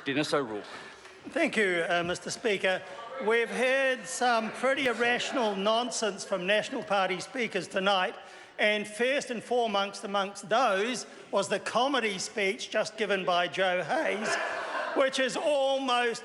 Dennis O'Rourke. Thank you, Mr Speaker. We've heard some pretty irrational nonsense from National Party speakers tonight, and first and foremost amongst those was the comedy speech just given by Joe Hayes, which is almost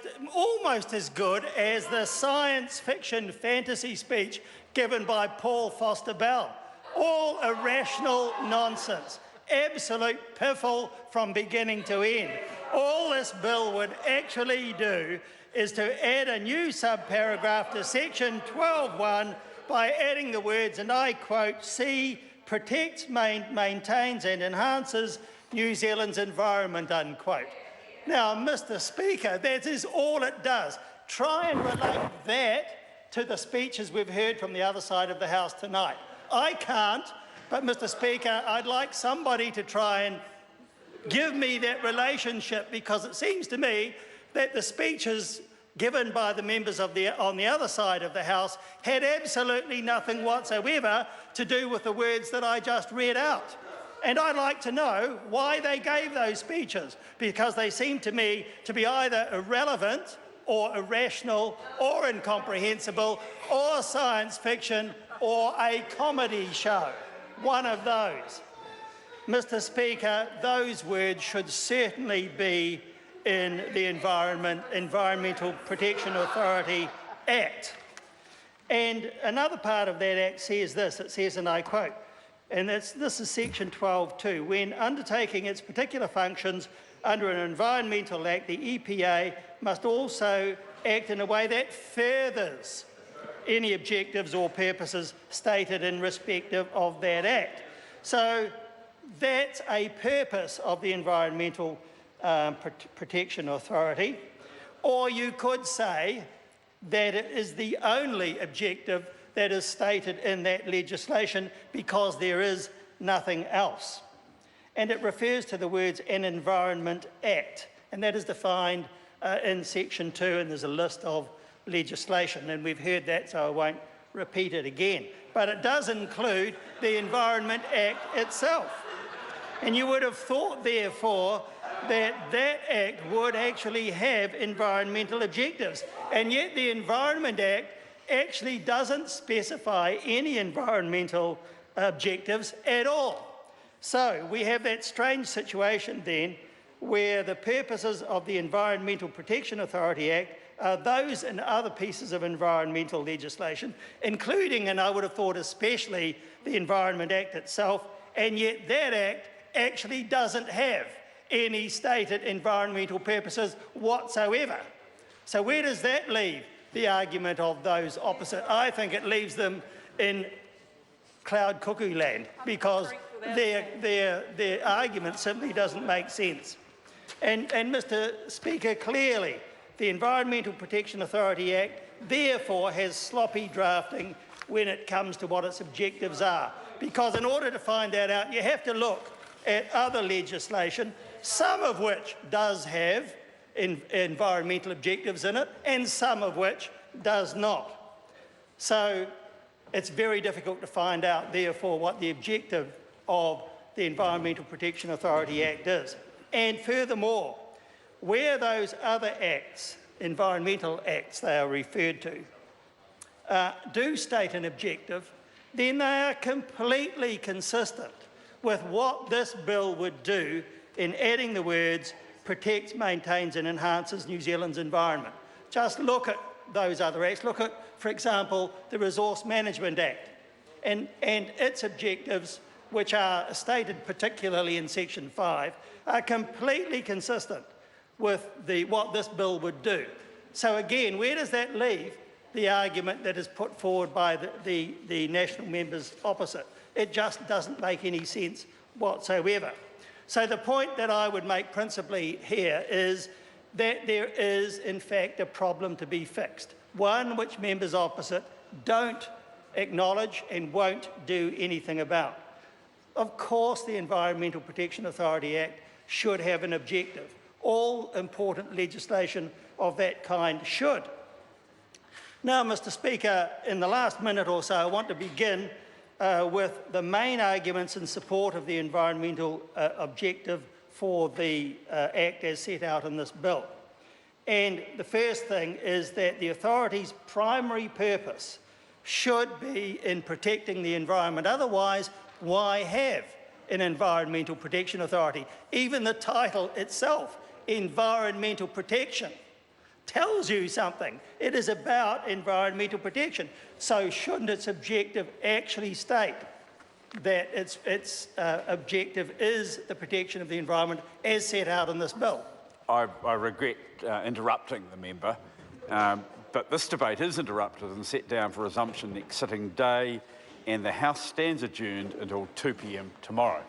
as good as the science fiction fantasy speech given by Paul Foster Bell. All irrational nonsense, absolute piffle from beginning to end. All this bill would actually do is to add a new subparagraph to section 12(1) by adding the words, and I quote, "C protects, maintains and enhances New Zealand's environment," unquote. Now, Mr Speaker, that is all it does. Try and relate that to the speeches we've heard from the other side of the House tonight. I can't, but Mr Speaker, I'd like somebody to try and give me that relationship, because it seems to me that the speeches given by the members on the other side of the House had absolutely nothing whatsoever to do with the words that I just read out. And I'd like to know why they gave those speeches, because they seem to me to be either irrelevant or irrational or incomprehensible or science fiction or a comedy show. One of those. Mr Speaker, those words should certainly be in the Environmental Protection Authority Act. And another part of that Act says this, it says, and I quote, and this is section 12(2), when undertaking its particular functions under an Environmental Act, the EPA must also act in a way that furthers any objectives or purposes stated in respect of that Act. So that's a purpose of the Environmental Protection Authority, or you could say that it is the only objective that is stated in that legislation because there is nothing else. And it refers to the words an Environment Act, and that is defined in section 2, and there's a list of legislation, and we've heard that, so I won't repeat it again. But it does include the Environment Act itself. And you would have thought, therefore, that that Act would actually have environmental objectives. And yet the Environment Act actually doesn't specify any environmental objectives at all. So we have that strange situation then where the purposes of the Environmental Protection Authority Act are those and other pieces of environmental legislation, including, and I would have thought especially, the Environment Act itself, and yet that Act actually doesn't have any stated environmental purposes whatsoever. So where does that leave the argument of those opposite? I think it leaves them in cloud cuckoo land, because their argument simply doesn't make sense. And Mr Speaker, clearly the Environmental Protection Authority Act therefore has sloppy drafting when it comes to what its objectives are, because in order to find that out you have to look at other legislation, some of which does have environmental objectives in it and some of which does not. So it's very difficult to find out, therefore, what the objective of the Environmental Protection Authority Act is. And furthermore, where those other acts, environmental acts they are referred to, do state an objective, then they are completely consistent with what this bill would do in adding the words protects, maintains and enhances New Zealand's environment. Just look at those other acts. Look at, for example, the Resource Management Act and its objectives, which are stated particularly in section 5, are completely consistent with what this bill would do. So again, where does that leave the argument that is put forward by the national members opposite? It just doesn't make any sense whatsoever. So the point that I would make principally here is that there is, in fact, a problem to be fixed, one which members opposite don't acknowledge and won't do anything about. Of course, the Environmental Protection Authority Act should have an objective. All important legislation of that kind should. Now, Mr Speaker, in the last minute or so, I want to begin with the main arguments in support of the environmental objective for the Act as set out in this bill. And the first thing is that the authority's primary purpose should be in protecting the environment. Otherwise, why have an Environmental Protection Authority? Even the title itself, Environmental Protection, tells you something. It is about environmental protection. So shouldn't its objective actually state that its objective is the protection of the environment as set out in this bill? I regret interrupting the member, but this debate is interrupted and set down for resumption next sitting day, and the House stands adjourned until 2 p.m. tomorrow.